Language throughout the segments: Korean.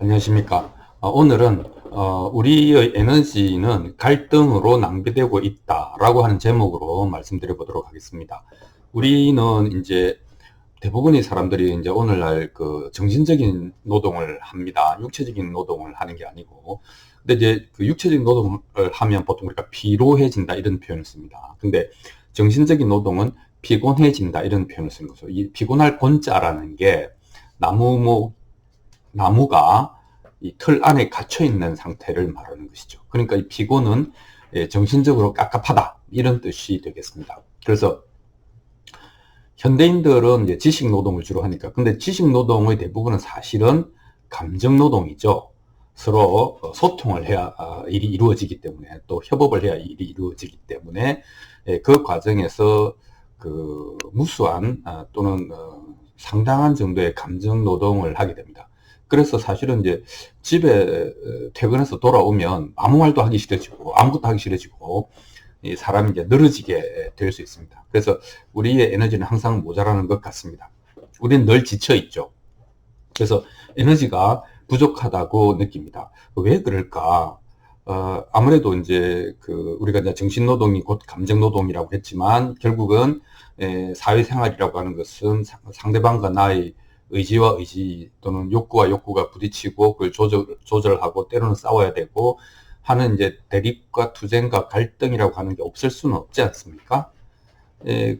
안녕하십니까. 오늘은 우리의 에너지는 갈등으로 낭비되고 있다라고 하는 제목으로 말씀드려 보도록 하겠습니다. 우리는 이제 대부분의 사람들이 이제 오늘날 그 정신적인 노동을 합니다. 육체적인 노동을 하는 게 아니고. 근데 이제 그 육체적인 노동을 하면 보통 우리가 피로해진다 이런 표현을 씁니다. 근데 정신적인 노동은 피곤해진다 이런 표현을 쓰는 거죠. 이 피곤할 본자라는 게 나무가 이 틀 안에 갇혀 있는 상태를 말하는 것이죠. 그러니까 이 피곤은 정신적으로 깝깝하다 이런 뜻이 되겠습니다. 그래서 현대인들은 이제 지식 노동을 주로 하니까, 근데 지식 노동의 대부분은 사실은 감정 노동이죠. 서로 소통을 해야 일이 이루어지기 때문에, 또 협업을 해야 일이 이루어지기 때문에 그 과정에서 그 무수한 또는 상당한 정도의 감정 노동을 하게 됩니다. 그래서 사실은 이제 집에 퇴근해서 돌아오면 아무 말도 하기 싫어지고 아무것도 하기 싫어지고 이 사람이 이제 늘어지게 될 수 있습니다. 그래서 우리의 에너지는 항상 모자라는 것 같습니다. 우리는 늘 지쳐 있죠. 그래서 에너지가 부족하다고 느낍니다. 왜 그럴까? 아무래도 이제 그 우리가 이제 정신 노동이 곧 감정 노동이라고 했지만 결국은 사회생활이라고 하는 것은 상대방과 나의 의지와 의지 또는 욕구와 욕구가 부딪히고 그걸 조절하고 때로는 싸워야 되고 하는 이제 대립과 투쟁과 갈등이라고 하는 게 없을 수는 없지 않습니까?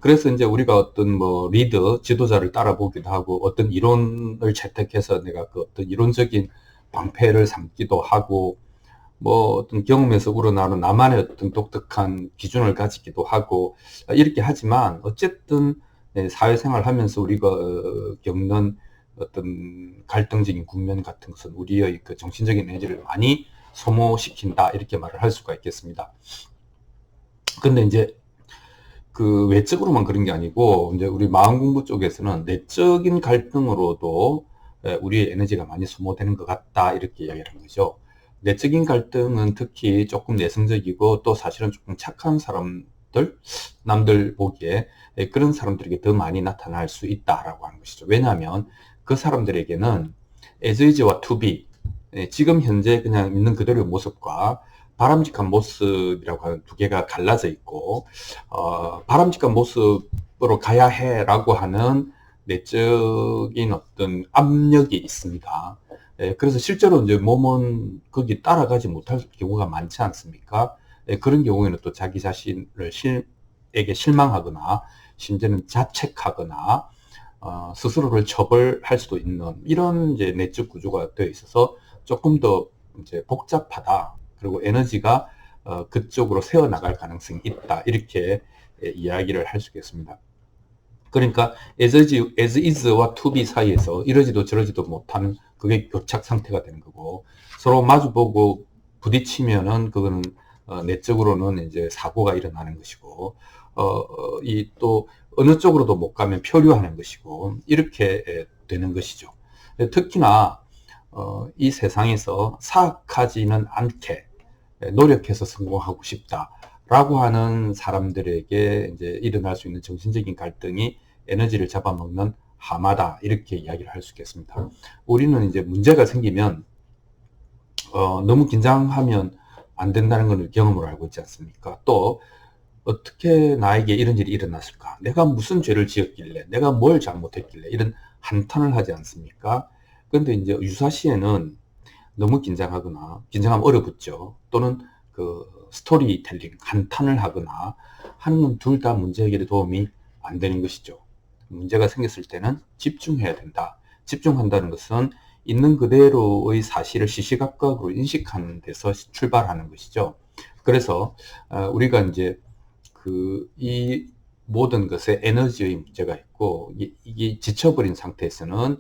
그래서 이제 우리가 어떤 뭐 리더, 지도자를 따라보기도 하고 어떤 이론을 채택해서 내가 그 어떤 이론적인 방패를 삼기도 하고 뭐 어떤 경험에서 우러나오는 나만의 어떤 독특한 기준을 가지기도 하고 이렇게 하지만 어쨌든 사회생활 하면서 우리가 겪는 어떤 갈등적인 국면 같은 것은 우리의 그 정신적인 에너지를 많이 소모시킨다 이렇게 말을 할 수가 있겠습니다. 근데 이제 그 외적으로만 그런 게 아니고 이제 우리 마음 공부 쪽에서는 내적인 갈등으로도 우리의 에너지가 많이 소모되는 것 같다 이렇게 이야기를 하는 거죠. 내적인 갈등은 특히 조금 내성적이고 또 사실은 조금 착한 사람들, 남들 보기에 그런 사람들에게 더 많이 나타날 수 있다라고 하는 것이죠. 왜냐하면 그 사람들에게는 as is와 to be, 지금 현재 그냥 있는 그대로의 모습과 바람직한 모습이라고 하는 두 개가 갈라져 있고, 바람직한 모습으로 가야 해라고 하는 내적인 어떤 압력이 있습니다. 그래서 실제로 이제 몸은 거기 따라가지 못할 경우가 많지 않습니까? 그런 경우에는 또 자기 자신을 에게 실망하거나, 심지어는 자책하거나, 스스로를 처벌할 수도 있는 이런 이제 내적 구조가 되어 있어서 조금 더 이제 복잡하다. 그리고 에너지가 그쪽으로 새어나갈 가능성이 있다. 이렇게 이야기를 할 수 있겠습니다. 그러니까 as is와 to be 사이에서 이러지도 저러지도 못하는 그게 교착 상태가 되는 거고 서로 마주보고 부딪히면은 그거는 내적으로는 이제 사고가 일어나는 것이고 이 또 어느 쪽으로도 못 가면 표류하는 것이고 이렇게 되는 것이죠. 특히나 이 세상에서 사악하지는 않게 노력해서 성공하고 싶다라고 하는 사람들에게 이제 일어날 수 있는 정신적인 갈등이 에너지를 잡아먹는 하마다 이렇게 이야기를 할 수 있겠습니다. 우리는 이제 문제가 생기면 너무 긴장하면 안 된다는 걸 경험으로 알고 있지 않습니까? 또 어떻게 나에게 이런 일이 일어났을까? 내가 무슨 죄를 지었길래, 내가 뭘 잘못했길래 이런 한탄을 하지 않습니까? 그런데 이제 유사시에는 너무 긴장하면 얼어붙죠. 또는 그 스토리텔링, 한탄을 하거나 하는 건 둘 다 문제 해결에 도움이 안 되는 것이죠. 문제가 생겼을 때는 집중해야 된다. 집중한다는 것은 있는 그대로의 사실을 시시각각으로 인식하는 데서 출발하는 것이죠. 그래서 우리가 이제 이 모든 것에 에너지의 문제가 있고 이게 지쳐버린 상태에서는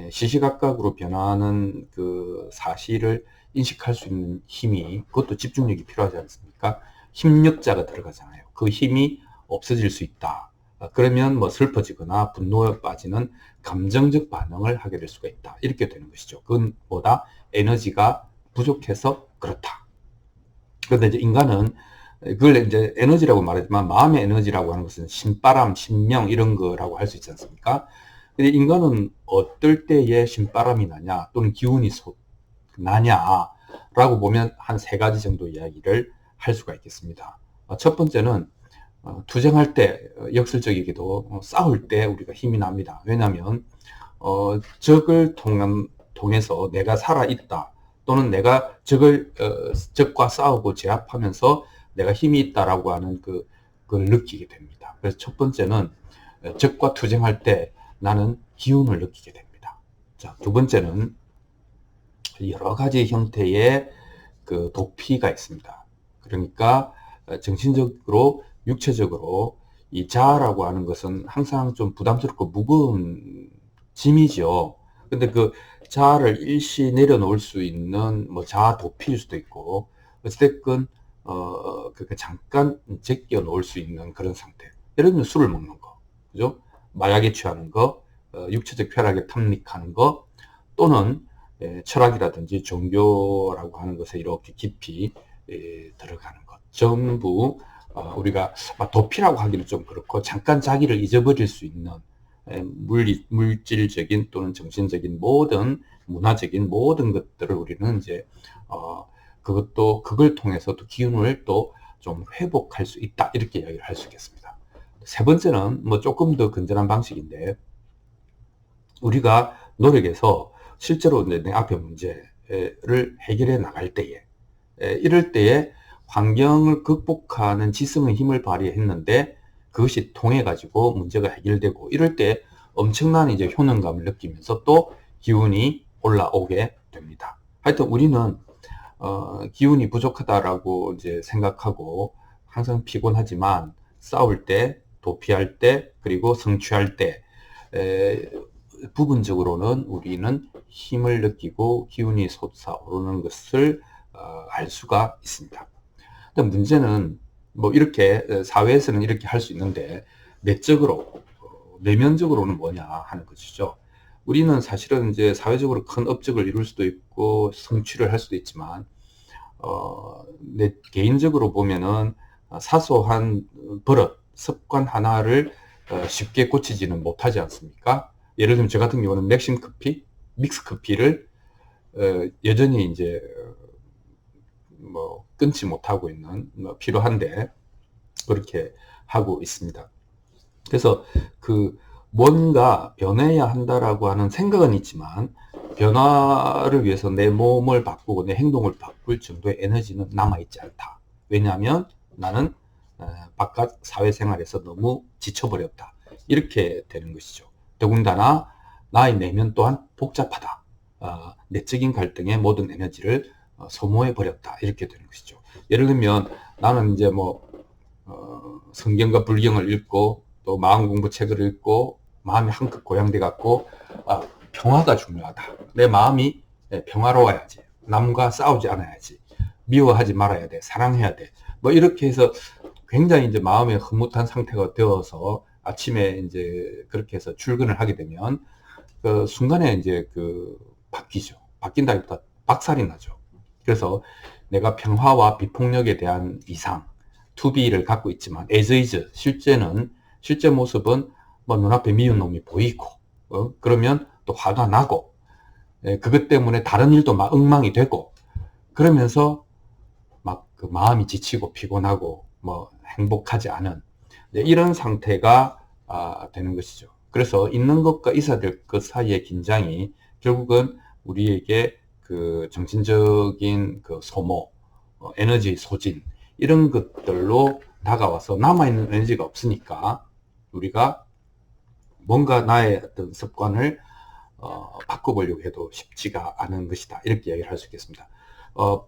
시시각각으로 변하는 그 사실을 인식할 수 있는 힘이 그것도 집중력이 필요하지 않습니까? 힘력자가 들어가잖아요. 그 힘이 없어질 수 있다. 그러면 뭐 슬퍼지거나 분노에 빠지는 감정적 반응을 하게 될 수가 있다. 이렇게 되는 것이죠. 그건 뭐다? 에너지가 부족해서 그렇다. 그런데 이제 인간은 그걸 이제 에너지라고 말하지만 마음의 에너지라고 하는 것은 신바람, 신명 이런 거라고 할 수 있지 않습니까? 근데 인간은 어떨 때에 신바람이 나냐 또는 기운이 나냐라고 보면 한 3가지 정도 이야기를 할 수가 있겠습니다. 첫 번째는 투쟁할 때 역설적이게도 싸울 때 우리가 힘이 납니다. 왜냐하면 적을 통해서 내가 살아있다, 또는 내가 적과 싸우고 제압하면서 내가 힘이 있다라고 하는 그걸 느끼게 됩니다. 그래서 첫 번째는 적과 투쟁할 때 나는 기운을 느끼게 됩니다. 자, 두 번째는 여러 가지 형태의 그 도피가 있습니다. 그러니까 정신적으로, 육체적으로 이 자아라고 하는 것은 항상 좀 부담스럽고 무거운 짐이죠. 근데 그 자아를 일시 내려놓을 수 있는 뭐 자아 도피일 수도 있고, 어쨌든 그 잠깐 제껴 놓을 수 있는 그런 상태. 예를 들면 술을 먹는 거, 그죠? 마약에 취하는 거, 육체적 쾌락에 탐닉하는 거, 또는 철학이라든지 종교라고 하는 것에 이렇게 깊이 들어가는 것, 전부 우리가 도피라고 하기는 좀 그렇고, 잠깐 자기를 잊어버릴 수 있는 물질적인 또는 정신적인 모든 문화적인 모든 것들을 우리는 이제 그걸 통해서도 기운을 또 좀 회복할 수 있다, 이렇게 이야기를 할 수 있겠습니다. 세 번째는 뭐 조금 더 건전한 방식인데, 우리가 노력해서 실제로 내 앞의 문제를 해결해 나갈 때에, 이럴 때에 환경을 극복하는 지성의 힘을 발휘했는데 그것이 통해 가지고 문제가 해결되고, 이럴 때 엄청난 이제 효능감을 느끼면서 또 기운이 올라오게 됩니다. 하여튼 우리는 기운이 부족하다라고 이제 생각하고 항상 피곤하지만, 싸울 때, 도피할 때, 그리고 성취할 때 부분적으로는 우리는 힘을 느끼고 기운이 솟아오르는 것을 알 수가 있습니다. 근데 문제는 뭐 이렇게 사회에서는 이렇게 할 수 있는데, 내적으로, 내면적으로는 뭐냐 하는 것이죠. 우리는 사실은 이제 사회적으로 큰 업적을 이룰 수도 있고 성취를 할 수도 있지만, 내 개인적으로 보면은 사소한 버릇, 습관 하나를 쉽게 고치지는 못하지 않습니까? 예를 들면 저 같은 경우는 맥심 커피, 믹스 커피를 여전히 이제 뭐 끊지 못하고 있는, 필요한데 그렇게 하고 있습니다. 그래서 뭔가 변해야 한다라고 하는 생각은 있지만, 변화를 위해서 내 몸을 바꾸고 내 행동을 바꿀 정도의 에너지는 남아있지 않다. 왜냐하면 나는 바깥 사회생활에서 너무 지쳐버렸다, 이렇게 되는 것이죠. 더군다나 나의 내면 또한 복잡하다. 내적인 갈등에 모든 에너지를 소모해버렸다, 이렇게 되는 것이죠. 예를 들면 나는 이제 성경과 불경을 읽고 또 마음 공부 책을 읽고 마음이 한껏 고양돼 갖고 평화가 중요하다. 내 마음이 평화로워야지. 남과 싸우지 않아야지. 미워하지 말아야 돼. 사랑해야 돼. 뭐 이렇게 해서 굉장히 이제 마음이 흐뭇한 상태가 되어서 아침에 이제 그렇게 해서 출근을 하게 되면 그 순간에 이제 바뀌죠. 바뀐다기보다 박살이 나죠. 그래서 내가 평화와 비폭력에 대한 이상, 투비를 갖고 있지만 as is, 실제 모습은 뭐 눈앞에 미운 놈이 보이고, 그러면 또 화가 나고, 그것 때문에 다른 일도 막 엉망이 되고, 그러면서 막 그 마음이 지치고 피곤하고 뭐 행복하지 않은 이런 상태가 되는 것이죠. 그래서 있는 것과 있어야 될 것 사이의 긴장이 결국은 우리에게 그 정신적인 그 소모, 에너지 소진, 이런 것들로 다가와서 남아있는 에너지가 없으니까 우리가 뭔가 나의 어떤 습관을 바꿔보려고 해도 쉽지가 않은 것이다, 이렇게 이야기를 할 수 있겠습니다.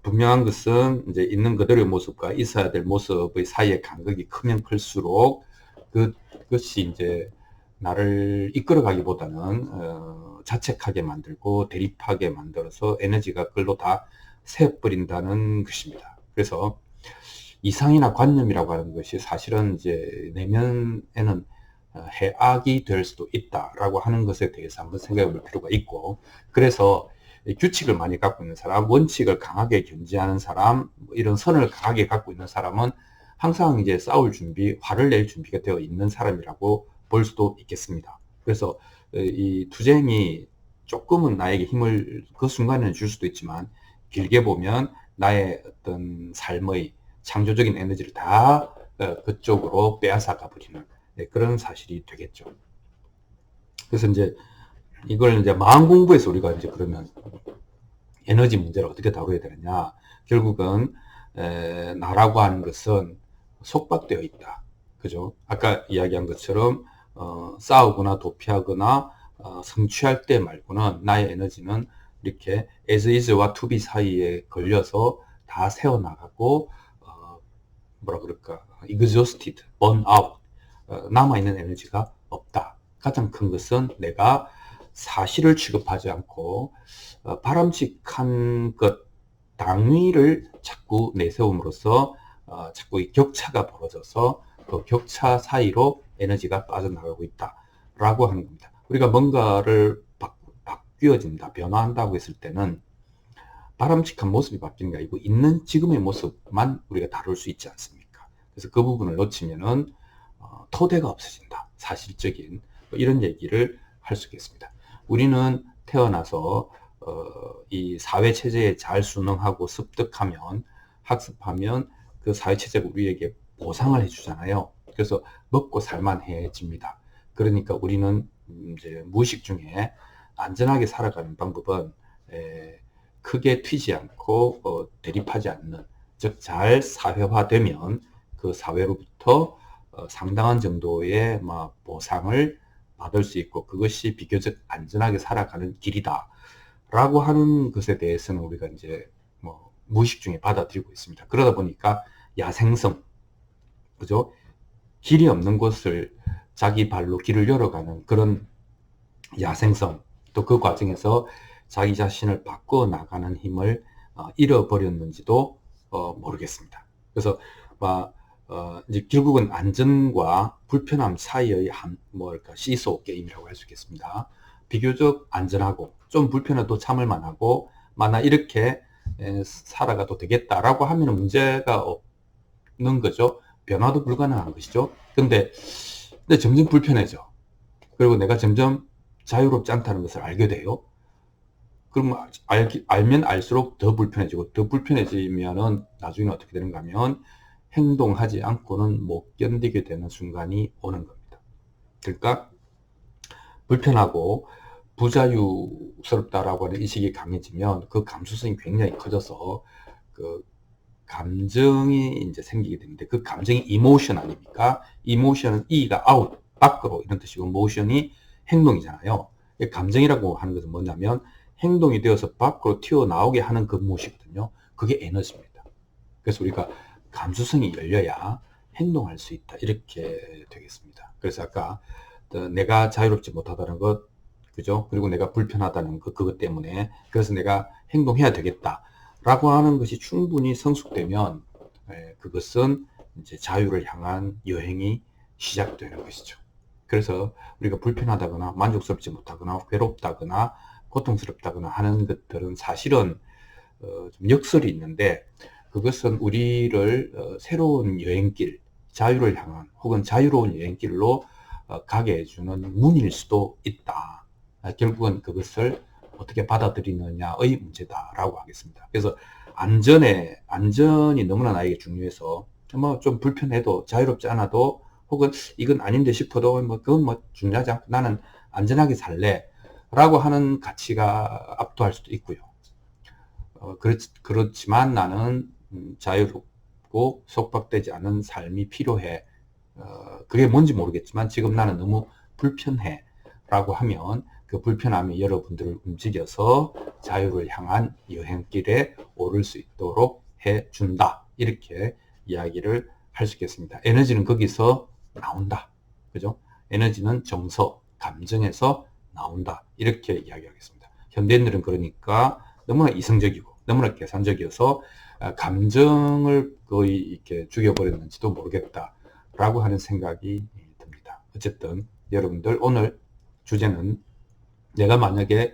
분명한 것은 이제 있는 그대로의 모습과 있어야 될 모습의 사이의 간극이 크면 클수록 그것이 이제 나를 이끌어가기보다는 자책하게 만들고 대립하게 만들어서 에너지가 그걸로 다 새버린다는 것입니다. 그래서 이상이나 관념이라고 하는 것이 사실은 이제 내면에는 해악이 될 수도 있다라고 하는 것에 대해서 한번 생각해 볼 필요가 있고, 그래서 규칙을 많이 갖고 있는 사람, 원칙을 강하게 견지하는 사람, 이런 선을 강하게 갖고 있는 사람은 항상 이제 싸울 준비, 화를 낼 준비가 되어 있는 사람이라고 볼 수도 있겠습니다. 그래서 이 투쟁이 조금은 나에게 힘을 그 순간에는 줄 수도 있지만 길게 보면 나의 어떤 삶의 창조적인 에너지를 다 그쪽으로 빼앗아가 버리는 그런 사실이 되겠죠. 그래서 이제 이걸 이제 마음 공부에서 우리가 이제 그러면 에너지 문제를 어떻게 다루어야 되느냐. 결국은 나라고 하는 것은 속박되어 있다. 그죠? 아까 이야기한 것처럼 싸우거나 도피하거나 성취할 때 말고는 나의 에너지는 이렇게 as is와 to be 사이에 걸려서 다 새어나가고 뭐라 그럴까 exhausted, burn out 남아있는 에너지가 없다. 가장 큰 것은 내가 사실을 취급하지 않고 바람직한 것 당위를 자꾸 내세움으로써 자꾸 이 격차가 벌어져서 그 격차 사이로 에너지가 빠져나가고 있다라고 하는 겁니다. 우리가 뭔가를 바뀌어진다, 변화한다고 했을 때는 바람직한 모습이 바뀌는 게 아니고 있는 지금의 모습만 우리가 다룰 수 있지 않습니까? 그래서 그 부분을 놓치면은 토대가 없어진다. 사실적인 이런 얘기를 할 수 있겠습니다. 우리는 태어나서 이 사회체제에 잘 순응하고 습득하면 학습하면 그 사회체제가 우리에게 보상을 해주잖아요. 그래서 먹고 살만해집니다. 그러니까 우리는 이제 무의식 중에 안전하게 살아가는 방법은 크게 튀지 않고 대립하지 않는, 즉 잘 사회화되면 그 사회로부터 상당한 정도의 보상을 받을 수 있고 그것이 비교적 안전하게 살아가는 길이다 라고 하는 것에 대해서는 우리가 이제 무의식 중에 받아들이고 있습니다. 그러다 보니까 야생성, 그죠? 길이 없는 곳을 자기 발로 길을 열어가는 그런 야생성, 또 그 과정에서 자기 자신을 바꿔 나가는 힘을 잃어버렸는지도 모르겠습니다. 그래서 이제 결국은 안전과 불편함 사이의 시소 게임이라고 할 수 있겠습니다. 비교적 안전하고 좀 불편해도 참을 만하고 만약 이렇게 살아가도 되겠다라고 하면 문제가 없는 거죠. 변화도 불가능한 것이죠. 근데 점점 불편해져. 그리고 내가 점점 자유롭지 않다는 것을 알게 돼요. 그럼 알면 알수록 더 불편해지고 더 불편해지면은 나중에 어떻게 되는가 하면 행동하지 않고는 못 견디게 되는 순간이 오는 겁니다. 그러니까 불편하고 부자유스럽다라고 하는 인식이 강해지면 그 감수성이 굉장히 커져서 그 감정이 이제 생기게 되는데 그 감정이 이모션 아닙니까? 이모션은 E가 아웃, 밖으로 이런 뜻이고 모션이 행동이잖아요. 감정이라고 하는 것은 뭐냐면 행동이 되어서 밖으로 튀어나오게 하는 그 무엇이거든요. 그게 에너지입니다. 그래서 우리가 감수성이 열려야 행동할 수 있다. 이렇게 되겠습니다. 그래서 아까 내가 자유롭지 못하다는 것, 그죠? 그리고 내가 불편하다는 것, 그것 때문에 그래서 내가 행동해야 되겠다. 라고 하는 것이 충분히 성숙되면 그것은 이제 자유를 향한 여행이 시작되는 것이죠. 그래서 우리가 불편하다거나 만족스럽지 못하거나 괴롭다거나 고통스럽다거나 하는 것들은 사실은 좀 역설이 있는데 그것은 우리를 새로운 여행길, 자유를 향한 혹은 자유로운 여행길로 가게 해주는 문일 수도 있다. 결국은 그것을 어떻게 받아들이느냐의 문제다라고 하겠습니다. 그래서 안전이 너무나 나에게 중요해서 좀 불편해도 자유롭지 않아도 혹은 이건 아닌데 싶어도 그건 중요하지 않고 나는 안전하게 살래 라고 하는 가치가 압도할 수도 있고요. 그렇지만 나는 자유롭고 속박되지 않은 삶이 필요해. 그게 뭔지 모르겠지만 지금 나는 너무 불편해 라고 하면 그 불편함이 여러분들을 움직여서 자유를 향한 여행길에 오를 수 있도록 해준다. 이렇게 이야기를 할 수 있겠습니다. 에너지는 거기서 나온다. 그죠? 에너지는 정서, 감정에서 나온다. 이렇게 이야기하겠습니다. 현대인들은 그러니까 너무나 이성적이고 너무나 계산적이어서 감정을 거의 이렇게 죽여버렸는지도 모르겠다. 라고 하는 생각이 듭니다. 어쨌든 여러분들 오늘 주제는 내가 만약에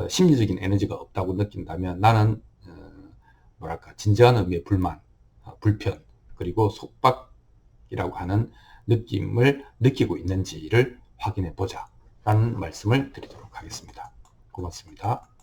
심리적인 에너지가 없다고 느낀다면 나는 진지한 의미의 불만, 불편, 그리고 속박이라고 하는 느낌을 느끼고 있는지를 확인해 보자 라는 말씀을 드리도록 하겠습니다. 고맙습니다.